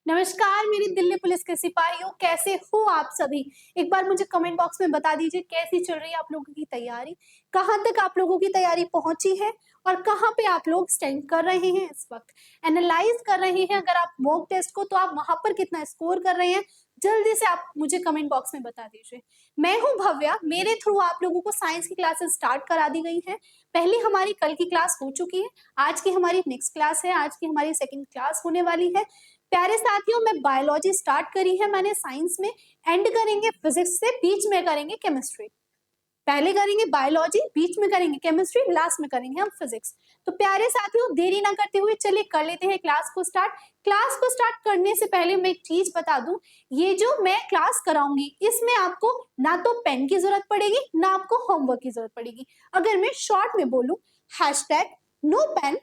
नमस्कार मेरी दिल्ली पुलिस के सिपाहियों, कैसे हो आप सभी। एक बार मुझे कमेंट बॉक्स में बता दीजिए कैसी चल रही है आप लोगों की तैयारी, कहाँ तक आप लोगों की तैयारी पहुंची है और कहाँ पे आप लोग स्टैंड कर रहे हैं इस वक्त, एनालाइज कर रहे हैं। अगर आप मॉक टेस्ट को तो आप वहां पर कितना स्कोर कर रहे हैं, जल्दी से आप मुझे कमेंट बॉक्स में बता दीजिए। मैं हूं भव्या, मेरे थ्रू आप लोगों को साइंस की क्लासेस स्टार्ट करा दी गई है। पहली हमारी कल की क्लास हो चुकी है, आज की हमारी नेक्स्ट क्लास है, आज की हमारी सेकंड क्लास होने वाली है। प्यारे साथियों, मैं बायोलॉजी स्टार्ट करी है मैंने साइंस में, एंड करेंगे फिजिक्स से, बीच में करेंगे केमिस्ट्री। पहले करेंगे बायोलॉजी, बीच में करेंगे केमिस्ट्री, लास्ट में करेंगे हम फिजिक्स। तो प्यारे साथियों, देरी ना करते हुए चलिए कर लेते हैं क्लास को स्टार्ट। क्लास को स्टार्ट करने से पहले मैं एक चीज बता दूं, ये जो मैं क्लास कराऊंगी इसमें आपको ना तो पेन की जरूरत पड़ेगी ना आपको होमवर्क की जरूरत पड़ेगी। अगर मैं शॉर्ट में बोलूं, hashtag no pen,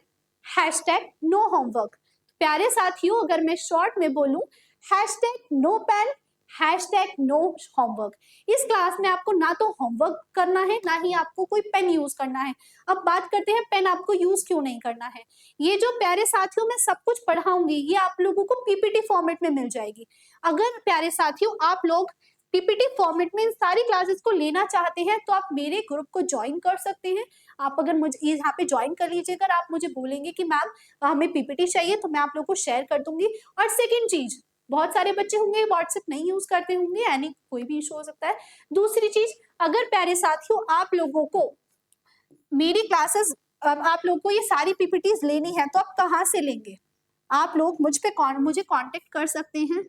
hashtag no homework. प्यारे साथियों, अगर मैं शॉर्ट में बोलूं, hashtag no pen, hashtag no homework. इस क्लास में आपको ना तो होमवर्क करना है ना ही आपको कोई पेन यूज करना है। अब बात करते हैं पेन आपको यूज क्यों नहीं करना है। ये जो प्यारे साथियों मैं सब कुछ पढ़ाऊंगी ये आप लोगों को पीपीटी फॉर्मेट में मिल जाएगी। अगर प्यारे साथियों आप लोग पीपीटी फॉर्मेट में इन सारी क्लासेस को लेना चाहते हैं तो आप मेरे ग्रुप को ज्वाइन कर सकते हैं। आप अगर मुझे यहाँ पे ज्वाइन कर लीजिएगा, आप मुझे बोलेंगे कि मैम हमें पीपीटी चाहिए, तो मैं आप लोगों को शेयर कर दूंगी। और सेकेंड चीज, बहुत सारे बच्चे होंगे व्हाट्सएप नहीं यूज करते होंगे, यानी कोई भी इशू हो सकता है। दूसरी चीज, अगर प्यारे साथियों आप लोगों को मेरी क्लासेस, आप लोगों को ये सारी पीपीटीज लेनी है तो आप कहाँ से लेंगे। आप लोग मुझे कांटेक्ट कर सकते हैं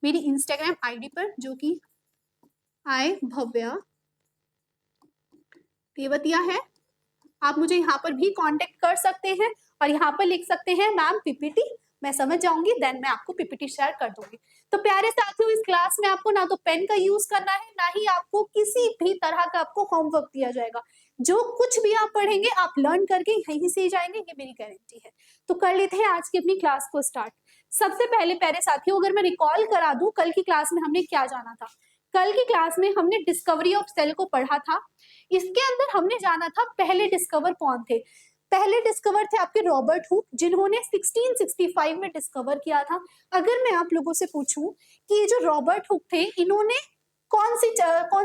मेरी इंस्टाग्राम आईडी पर, जो कि भव्या तेवतिया है। आप मुझे यहाँ पर भी कांटेक्ट कर सकते हैं और यहाँ पर लिख सकते हैं मैम पीपीटी, मैं समझ जाऊंगी, देन मैं आपको पीपीटी शेयर कर दूंगी। तो प्यारे साथियों, इस क्लास में आपको ना तो पेन का यूज करना है ना ही आपको किसी भी तरह का आपको होमवर्क दिया जाएगा। जो कुछ भी आप पढ़ेंगे आप लर्न करके यहीं से जाएंगे, ये मेरी गारंटी है। तो कर लेते हैं आज की अपनी क्लास को स्टार्ट। सबसे पहले प्यारे साथियों, अगर मैं रिकॉल करा दूं कल की क्लास में हमने क्या जाना था। कल की क्लास में हमने डिस्कवरी ऑफ सेल को पढ़ा था। इसके अंदर हमने जाना था पहले डिस्कवर कौन थे। पहले डिस्कवर थे आपके रॉबर्ट हुक, जिन्होंने 1665 में डिस्कवर किया था। अगर मैं आप लोगों से पूछूं कि ये जो रॉबर्ट हुक थे, इन्होंने कौन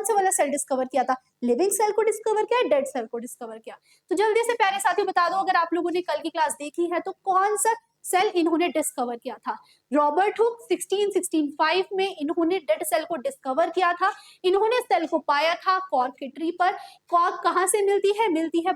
से वाला सेल डिस्कवर किया था, लिविंग सेल को डिस्कवर किया, डेड सेल को डिस्कवर किया। तो जल्दी से प्यारे साथी बता दो, अगर आप लोगों ने कल की क्लास देखी है तो कौन सा सेल इन्होंने डिस्कवर किया था। रॉबर्ट हुक 1665 में इन्होंने डेड सेल को डिस्कवर किया था। इन्होंने सेल को पाया था कॉर्क की ट्री पर। कॉर्क कहाँ से मिलती है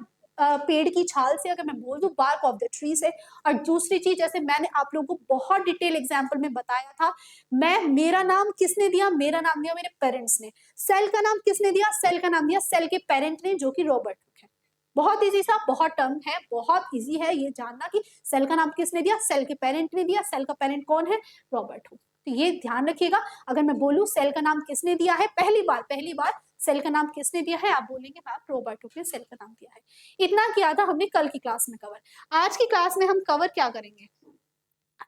पेड़ की छाल से, अगर मैं बोल दूं बार्क ऑफ द ट्री से। और दूसरी चीज, जैसे मैंने आप लोगों को बहुत डिटेल एग्जांपल में बताया था, मेरा नाम किसने दिया, मेरा नाम दिया मेरे पेरेंट्स ने। सेल का नाम किसने दिया, सेल का नाम दिया सेल के पेरेंट ने, जो कि रॉबर्ट हुक है। बहुत इजी सा, बहुत टर्म है, बहुत इजी है ये जानना कि सेल का नाम किसने दिया, सेल के पेरेंट ने दिया। सेल का पेरेंट कौन है, रॉबर्ट हुक। तो ये ध्यान रखिएगा, अगर मैं बोलूं सेल का नाम किसने दिया है, पहली बार सेल का नाम किसने दिया है, आप बोलेंगे मैम रॉबर्ट हुक ने सेल का नाम दिया है। इतना किया था हमने कल की क्लास में कवर। आज की क्लास में हम कवर क्या करेंगे,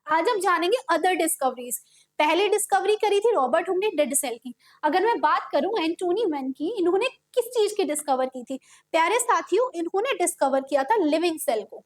आज हम जानेंगे अदर डिस्कवरीज। पहले डिस्कवरी करी थी रॉबर्ट हुक ने डेड सेल की। अगर मैं बात करूं एंटोनी वेन की, इन्होंने किस चीज की डिस्कवर की थी। प्यारे साथियों, इन्होंने डिस्कवर किया था लिविंग सेल को।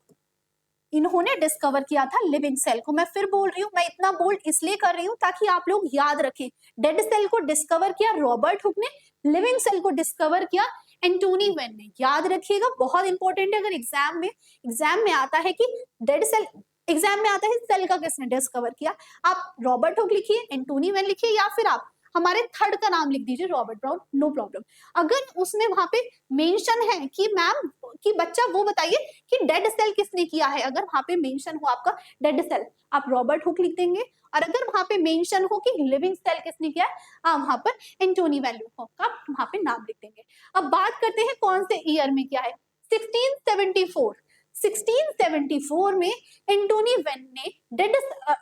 इन्होंने डिस्कवर किया था लिविंग सेल को। मैं फिर बोल रही हूँ, मैं इतना बोल्ड इसलिए कर रही हूँ ताकि आप लोग याद रखें। डेड सेल को डिस्कवर किया रॉबर्ट हुक ने, लिविंग सेल को डिस्कवर किया एंटोनी वेन ने। याद रखिएगा, बहुत इंपॉर्टेंट है। अगर एग्जाम में आता है कि डेड सेल, एग्जाम में आता है सेल का किसने डिस्कवर किया, आप रॉबर्ट हुक लिखिए, एंटोनी वेन लिखिए, या फिर आप हमारे थर्ड का नाम लिख दीजिए रॉबर्ट ब्राउन, नो प्रॉब्लम। अगर उसमें वहां पे मेंशन है कि मैम कि बच्चा वो बताइए कि डेड सेल किसने किया है, अगर वहां पे मेंशन हो आपका डेड सेल, आप रॉबर्ट हुक लिख देंगे। और अगर वहां पे मेंशन हो कि लिविंग सेल किसने किया है, आप वहां पर एंटोनी वेन का वहां पे नाम लिख देंगे। अब बात करते हैं कौन से ईयर में किया है, 1674। 1674 में एंटोनी वेन ने डेड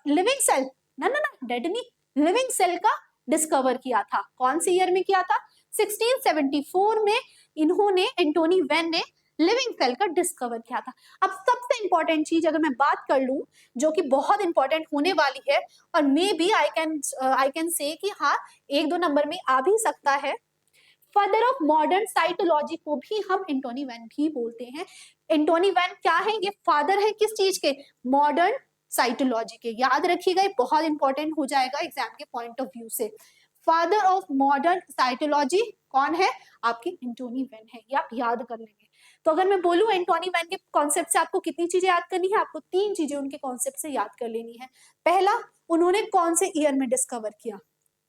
लिविंग सेल, ना ना ना डेड नहीं, लिविंग सेल का डिस्कवर किया था। कौन से ईयर में किया था, 1674 में इन्होंने, एंटोनी वेन ने लिविंग सेल का डिस्कवर किया था। अब सबसे इंपॉर्टेंट चीज अगर मैं बात कर लूं, जो कि बहुत इंपॉर्टेंट होने वाली है, और may B I can say कि हाँ एक दो नंबर में आ भी सकता है, फादर ऑफ मॉडर्न साइटोलॉजी को भी हम एंटोनी वेन भी बोलते हैं। एंटोनी वेन क्या है, ये फादर है किस चीज के, मॉडर्न साइटोलॉजी के। याद रखिएगा, ये बहुत इंपॉर्टेंट हो जाएगा एग्जाम के पॉइंट ऑफ व्यू से। फादर ऑफ मॉडर्न साइटोलॉजी कौन है? आपके एंटोनी वेन है, ये आप याद कर लेंगे। तो अगर मैं बोलूं एंटोनी वेन के कॉन्सेप्ट से आपको कितनी चीजें याद करनी है? आपको 3 चीजें उनके कॉन्सेप्ट से याद कर लेनी है। पहला, उन्होंने कौन से ईयर में डिस्कवर किया?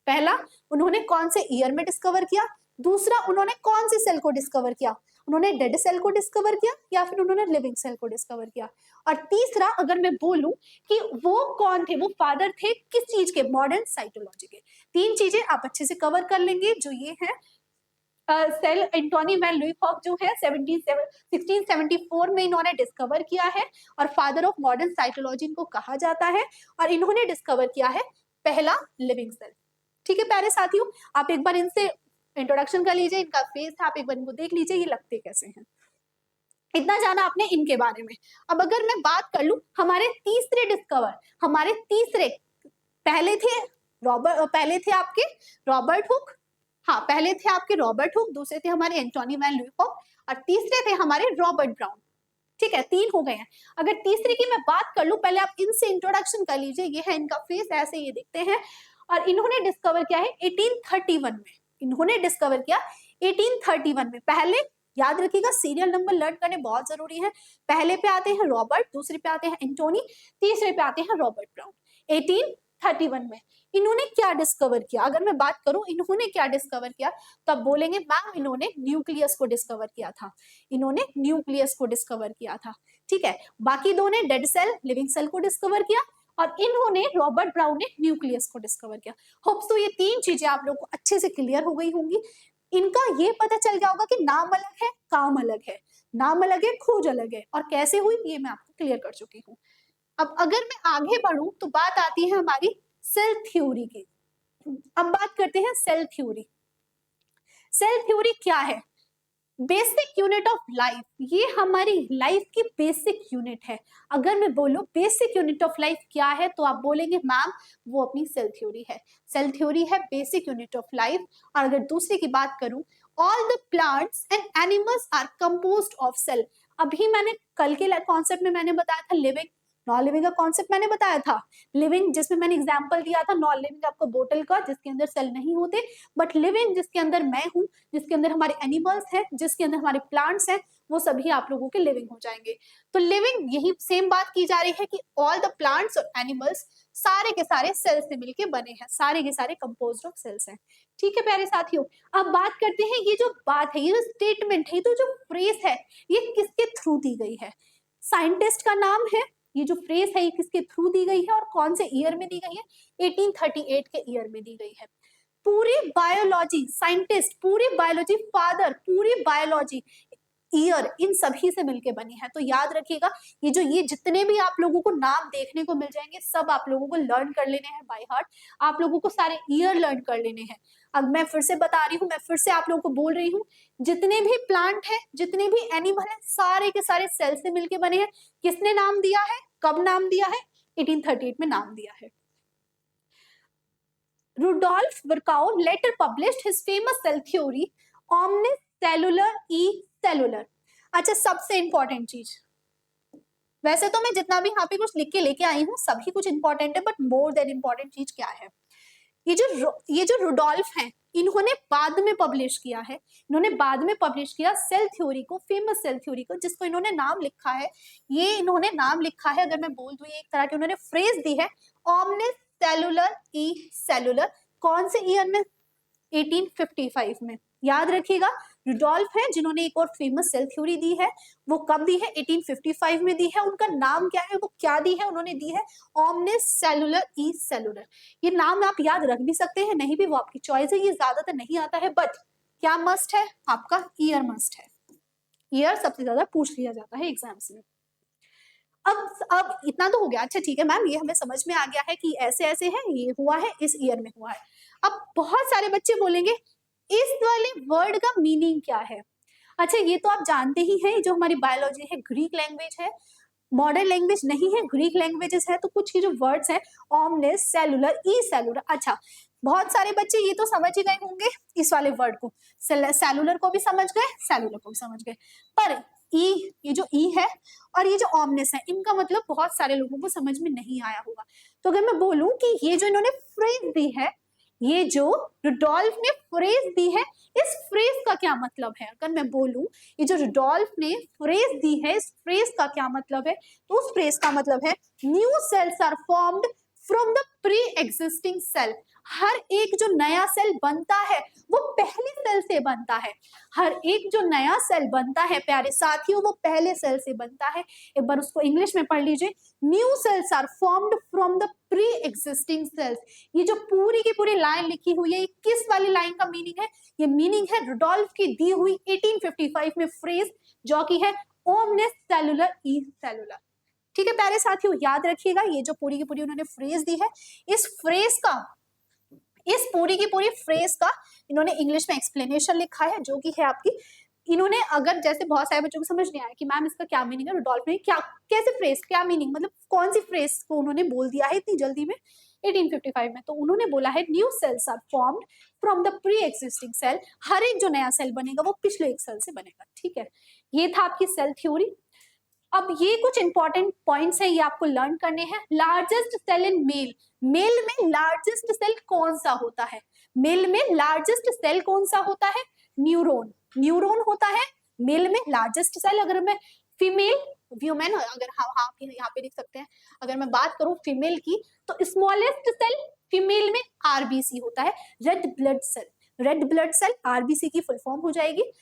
पहला, उन्होंने कौन से ईयर में डिस्कवर किया? दूसरा, उन्होंने कौन से सेल को डिस्कवर किया? उन्होंने डेड सेल को डिस्कवर किया या फिर उन्होंने लिविंग सेल को डिस्कवर किया? और तीसरा, अगर मैं बोलूं कि वो कौन थे, वो फादर थे किस चीज के? मॉडर्न साइटोलॉजी के। 3 चीजें आप अच्छे से कवर कर लेंगे, जो ये है सेल एंटोनी वैन लुईहॉफ जो है 1674 में इन्होंने डिस्कवर किया है और फादर ऑफ मॉडर्न साइटोलॉजी इनको कहा जाता है। और इन्होंने डिस्कवर किया है पहला लिविंग सेल। ठीक है प्यारे साथियों, आप एक बार इनसे इंट्रोडक्शन कर लीजिए, इनका फेस था, आप एक बार इनको देख लीजिए ये लगते कैसे हैं। इतना जाना आपने इनके बारे में। अब अगर मैं बात कर लूं पहले थे आपके रॉबर्ट हुक, पहले थे आपके रॉबर्ट हुक, दूसरे थे हमारे एंटोनी वैन लुईहॉफ और तीसरे थे हमारे रॉबर्ट ब्राउन। ठीक है, 3 हो गए हैं। अगर तीसरे की मैं बात कर लूं, पहले आप इनसे इंट्रोडक्शन कर लीजिए। ये है इनका फेस, ऐसे ये दिखते हैं और इन्होंने डिस्कवर किया है 1831 में। इन्होंने डिस्कवर किया 1831 में। पहले याद रखिएगा, सीरियल नंबर लर्न करने बहुत जरूरी है। पहले पे आते हैं रॉबर्ट, दूसरे पे आते हैं एंटोनी, तीसरे पे आते हैं रॉबर्ट ब्राउन। 1831 में इन्होंने क्या डिस्कवर किया? अगर मैं बात करूं इन्होंने क्या डिस्कवर किया, तो आप बोलेंगे मैम इन्होंने न्यूक्लियस को डिस्कवर किया था। इन्होंने न्यूक्लियस को डिस्कवर किया था। ठीक है, बाकी दो ने डेड सेल, लिविंग सेल को डिस्कवर किया और इन्होंने रॉबर्ट ब्राउन ने न्यूक्लियस को डिस्कवर किया। होप्स तो ये 3 चीजें आप लोगों को अच्छे से क्लियर हो गई होंगी। इनका ये पता चल गया होगा कि नाम अलग है, काम अलग है, नाम अलग है, खोज अलग है, और कैसे हुई ये मैं आपको क्लियर कर चुकी हूँ। अब अगर मैं आगे बढ़ूं तो बात आती है हमारी सेल थ्योरी की। अब बात करते हैं सेल थ्योरी। सेल थ्योरी क्या है? Basic unit of life. ये हमारी लाइफ की बेसिक यूनिट है। अगर मैं बोलूं बेसिक यूनिट ऑफ लाइफ क्या है, तो आप बोलेंगे मैम वो अपनी सेल थ्योरी है। सेल थ्योरी है बेसिक यूनिट ऑफ लाइफ। और अगर दूसरे की बात करूं, all the plants and animals are composed of cell. अभी मैंने कल के कॉन्सेप्ट में मैंने बताया था लिविंग, नॉन लिविंग का कॉन्सेप्ट मैंने बताया था। लिविंग जिसमें मैंने एग्जांपल दिया था नॉन लिविंग आपको बोतल का, जिसके अंदर सेल नहीं होते, बट लिविंग जिसके अंदर मैं हूं, जिसके अंदर हमारे एनिमल्स हैं, जिसके अंदर हमारे प्लांट्स हैं, वो सभी आप लोगों के लिविंग हो जाएंगे। तो लिविंग यही सेम बात की जा रही है कि ऑल द प्लांट्स और एनिमल्स सारे के सारे सेल से मिलके बने हैं, सारे के सारे कंपोज्ड ऑफ सेल्स हैं। ठीक है प्यारे साथियों, अब बात करते हैं ये जो बात है, ये जो स्टेटमेंट है, तो जो फ्रेज है, ये किसके थ्रू दी गई है? साइंटिस्ट का नाम है। ये जो फ्रेज है ये किसके थ्रू दी गई है और कौन से ईयर में दी गई है? 1838 के ईयर में दी गई है। पूरी बायोलॉजी साइंटिस्ट, पूरी बायोलॉजी फादर, पूरी बायोलॉजी ईयर इन सभी से मिलके बनी है। तो याद रखिएगा, ये जितने भी आप लोगों को नाम देखने को मिल जाएंगे, सब आप लोगों को लर्न कर लेने हैं बाय हार्ट। आप लोगों को सारे ईयर लर्न कर लेने हैं। अब मैं फिर से बता रही हूँ, मैं फिर से आप लोगों को बोल रही हूँ, जितने भी प्लांट है, जितने भी एनिमल है, सारे के सारे सेल से मिलके बने हैं। किसने नाम दिया है? कब नाम दिया है? 1838 में नाम दिया है। Rudolf Virchow later published his famous cell theory omnis cellular e cellular। अच्छा, सबसे इंपॉर्टेंट चीज, वैसे तो मैं जितना भी यहाँ पे कुछ लिख के लेके आई हूँ सभी कुछ इंपॉर्टेंट है, बट मोर देन इंपॉर्टेंट चीज क्या है? ये जो रुडोल्फ हैं, इन्होंने बाद में पब्लिश किया है। इन्होंने बाद में पब्लिश किया सेल थ्योरी को, फेमस सेल थ्योरी को, जिसको इन्होंने नाम लिखा है, ये इन्होंने नाम लिखा है, अगर मैं बोल दूं ये एक तरह की उन्होंने फ्रेज दी है, omnis cellular e cellular। कौन से ईयर में? 1855 में। याद रखिएगा, रुडोल्फ है जिन्होंने एक और फेमस सेल थ्योरी दी है। वो कब दी है? 1855 में दी है। उनका नाम क्या है? वो क्या दी है? उन्होंने दी है omnis cellular e cellular। ये नाम आप याद रख भी सकते हैं, नहीं भी, वो आपकी चॉइस है। ये ज्यादातर नहीं आता है, बट क्या मस्ट है आपका? ईयर मस्ट है। ईयर सबसे ज्यादा पूछ लिया जाता है एग्जाम्स में। अब इतना तो हो गया। अच्छा ठीक है मैम, ये हमें समझ में आ गया है कि ऐसे ऐसे है, ये हुआ है, इस ईयर में हुआ है। अब बहुत सारे बच्चे बोलेंगे इस वाले वर्ड का मीनिंग क्या है? अच्छा, ये तो आप जानते ही हैं, जो हमारी बायोलॉजी है ग्रीक लैंग्वेज है, मॉडर्न लैंग्वेज नहीं है, ग्रीक लैंग्वेजेस है। तो कुछ के जो वर्ड्स हैं, omnis cellular e cellular। अच्छा, बहुत सारे बच्चे ये तो समझ ही गए होंगे इस वाले वर्ड को, सेलुलर को भी समझ गए, सेलुलर को भी समझ गए, पर ये जो ई है और ये जो ऑमनेस है, इनका मतलब बहुत सारे लोगों को समझ में नहीं आया होगा। तो अगर मैं बोलूं कि ये जो इन्होंने फ्रेज दी है, ये जो रुडोल्फ ने फ्रेज दी है, इस फ्रेज का क्या मतलब है? अगर मैं बोलूं ये जो रुडोल्फ ने फ्रेज दी है, इस फ्रेज का क्या मतलब है? तो उस फ्रेज का मतलब है new cells are formed from the pre existing cell. हर एक जो नया सेल बनता है वो पहले सेल से बनता है। हर एक जो नया सेल बनता है प्यारे साथियों, वो पहले सेल से बनता है। एक बार उसको इंग्लिश में पढ़ लीजिए। New cells are formed from the pre existing cells. ये जो पूरी की पूरी लाइन लिखी हुई है, ये किस वाली लाइन का मीनिंग है? ये मीनिंग है रुडोल्फ की दी हुई 1855 में फ्रेज, जो की है ओमनेस सेलुलर ई सेलुलर। ठीक है प्यारे साथियों, याद रखिएगा ये जो पूरी की पूरी उन्होंने फ्रेज दी है, इस पूरी की पूरी फ्रेज का इन्होंने इंग्लिश में एक्सप्लेनेशन लिखा है, जो कि है आपकी, इन्होंने, अगर जैसे बहुत सारे बच्चों को समझ नहीं आया कि मैम इसका क्या मीनिंग है, रुडोल्फ ने क्या, कैसे फ्रेज, क्या मीनिंग, मतलब कौन सी फ्रेज को उन्होंने बोल दिया है इतनी जल्दी में 1855 में। तो उन्होंने बोला है new cells are formed from the pre existing cell. हर एक जो नया सेल बनेगा वो पिछले एक सेल से बनेगा। ठीक है, ये था आपकी सेल थ्योरी। अब ये कुछ इंपॉर्टेंट पॉइंट्स हैं, ये आपको लर्न करने हैं। Largest cell in mail, mail में लार्जेस्ट सेल कौन सा होता है? मेल में लार्जेस्ट सेल कौन सा होता है? न्यूरॉन, न्यूरॉन होता है मेल में लार्जेस्ट सेल। अगर मैं फीमेल व्यूमेन, अगर हाँ यहाँ पे लिख सकते हैं, अगर मैं बात करूं फीमेल की, तो स्मॉलेस्ट सेल फीमेल में आरबीसी होता है, red blood cell. Red blood cell RBC की फुल फॉर्म हो जाएगी।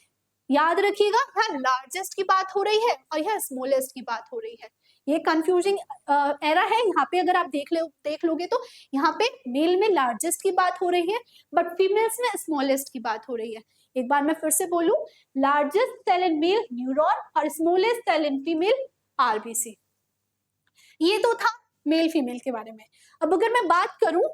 याद रखिएगा, यहाँ लार्जेस्ट की बात हो रही है और यहाँ स्मॉलेस्ट की बात हो रही है। ये कंफ्यूजिंग एरा है। यहाँ पे अगर आप देख लोगे तो यहाँ पे मेल में लार्जेस्ट की बात हो रही है, बट फीमेल्स में स्मॉलेस्ट की बात हो रही है। एक बार मैं फिर से बोलूं, largest cell in male neuron और smallest cell in female RBC. ये तो था मेल फीमेल के बारे में। अब अगर मैं बात करूं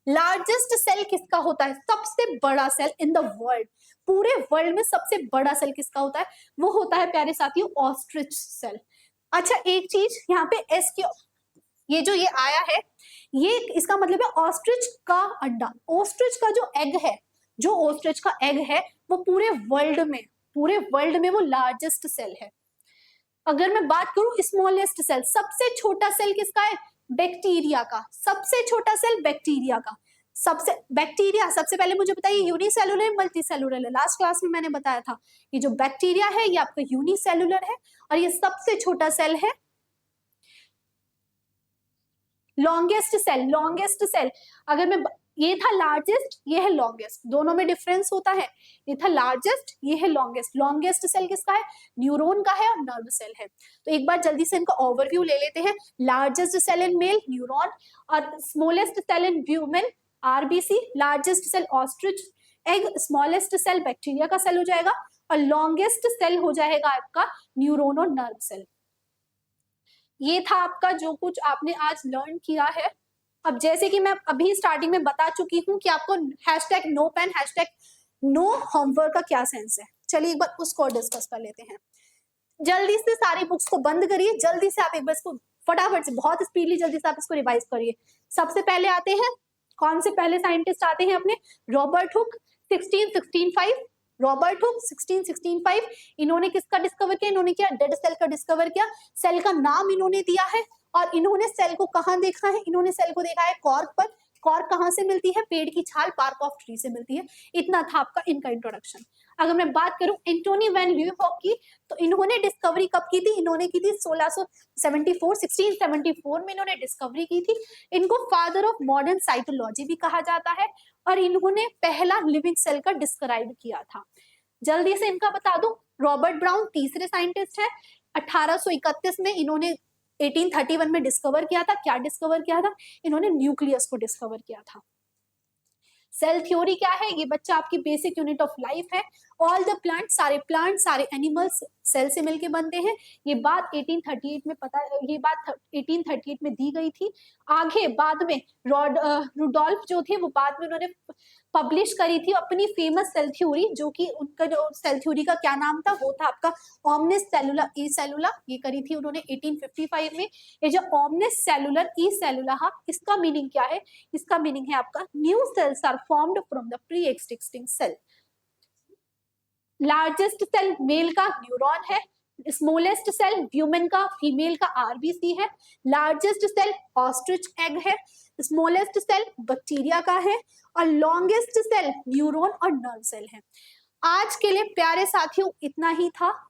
लार्जेस्ट सेल किसका होता है, सबसे बड़ा सेल इन द वर्ल्ड, पूरे वर्ल्ड में सबसे बड़ा सेल किसका होता है? वो होता है प्यारे साथियों ऑस्ट्रिच सेल। अच्छा एक चीज यहाँ पे एस की, ये जो ये आया है, ये इसका मतलब है ऑस्ट्रिच का अंडा। ऑस्ट्रिच का जो एग है, जो ऑस्ट्रिच का एग है, वो पूरे वर्ल्ड में वो लार्जेस्ट सेल है। अगर मैं बात करूं स्मॉलेस्ट सेल, सबसे छोटा सेल किसका है? बैक्टीरिया का। सबसे छोटा सेल बैक्टीरिया का। बैक्टीरिया सबसे पहले मुझे बताइए यूनिसेलुलर मल्टीसेलुलर है? लास्ट क्लास में मैंने बताया था ये जो बैक्टीरिया है ये आपका यूनिसेलुलर है और ये सबसे छोटा सेल है लॉन्गेस्ट सेल। अगर मैं, ये था लार्जेस्ट, ये है लॉन्गेस्ट, दोनों में डिफरेंस होता है। ये था लार्जेस्ट, ये है लॉन्गेस्ट। लॉन्गेस्ट सेल किसका है? न्यूरॉन का है और नर्व सेल है। तो एक बार जल्दी से इनका ओवरव्यू ले लेते हैं। Largest cell in male neuron और smallest cell in human RBC, largest cell ostrich egg, smallest cell bacteria का सेल हो जाएगा और लॉन्गेस्ट सेल हो जाएगा आपका न्यूरॉन और नर्व सेल। ये था आपका जो कुछ आपने आज लर्न किया है। अब जैसे कि मैं अभी स्टार्टिंग में बता चुकी हूँ कि आपको #नो पेन #नो होमवर्क का क्या सेंस है। चलिए एक बार उसको डिस्कस कर लेते हैं। जल्दी से सारी बुक्स को बंद करिए, जल्दी से आप एक बार इसको फटाफट से, बहुत स्पीडली जल्दी से आप इसको रिवाइज करिए। सबसे पहले आते हैं, कौन से पहले साइंटिस्ट आते हैं अपने? Robert Hooke 1665। रॉबर्ट हुक 1665, इन्होंने किसका डिस्कवर किया? इन्होंने क्या? डेड सेल का डिस्कवर किया। सेल का नाम इन्होंने दिया है और इन्होंने सेल को कहाँ देखा है? इन्होंने सेल को देखा है कॉर्क पर। कॉर्क कहाँ से मिलती है? पेड़ की छाल, बार्क ऑफ ट्री से मिलती है। इतना था आपका इनका इंट्रोडक्शन। अगर मैं बात करूं एंटोनी वैन ल्यूहोक की, तो इन्होंने डिस्कवरी कब की थी? इन्होंने की थी 1674 में इन्होंने डिस्कवरी की थी। इनको फादर ऑफ मॉडर्न साइटोलॉजी भी कहा जाता है और इन्होंने पहला लिविंग सेल का डिस्क्राइब किया था। जल्दी से इनका बता दूं, रॉबर्ट ब्राउन तीसरे साइंटिस्ट है। 1831 में इन्होंने 1831 में डिस्कवर किया था। क्या डिस्कवर किया था? इन्होंने न्यूक्लियस को डिस्कवर किया था। सेल थ्योरी क्या है? ये बच्चा आपकी बेसिक यूनिट ऑफ लाइफ है। ऑल द प्लांट, सारे एनिमल्स सेल से मिलके बनते हैं। ये बात 1838 में ये बात 1838 में दी गई थी। आगे बाद में रुडोल्फ जो थे वो बाद में उन्होंने पब्लिश करी थी अपनी फेमस सेल थ्योरी, जो कि उनका जो सेल थ्योरी का क्या नाम था? वो था आपका ओमनिस सेलुला ई सेलुला। ये करी थी उन्होंने 1855 में। ये जो ओमनिस सेलुलर ई सेलुला, इसका मीनिंग क्या है? इसका मीनिंग है आपका new cells are formed from the pre existing cell. Largest cell male का न्यूरॉन है, स्मॉलेस्ट सेल ह्यूमन का, फीमेल का आरबीसी है। लार्जेस्ट सेल ऑस्ट्रिच एग है। स्मॉलेस्ट सेल बैक्टीरिया का है। और लॉन्गेस्ट सेल न्यूरॉन और नर्व सेल है। आज के लिए प्यारे साथियों इतना ही था।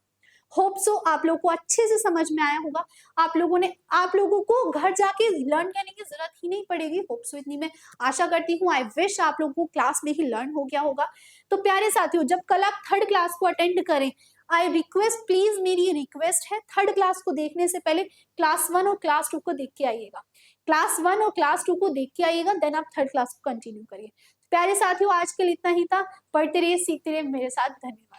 होप सो आप लोगों को अच्छे से समझ में आया होगा। आप लोगों को घर जाके लर्न करने की जरूरत ही नहीं पड़ेगी। होप सो इतनी मैं आशा करती हूँ। आई विश आप लोगों को क्लास में ही लर्न हो गया होगा। तो प्यारे साथियों, जब कल आप थर्ड क्लास को अटेंड करें, आई रिक्वेस्ट, प्लीज मेरी रिक्वेस्ट है, थर्ड क्लास को देखने से पहले क्लास 1 और क्लास 2 को देख के आइएगा। क्लास 1 और क्लास 2 को देख के आइएगा, देन आप थर्ड क्लास को कंटिन्यू करिए। प्यारे साथियों, आज के लिए इतना ही था। पढ़ते रहिए, सीखते रहिए मेरे साथ। धन्यवाद।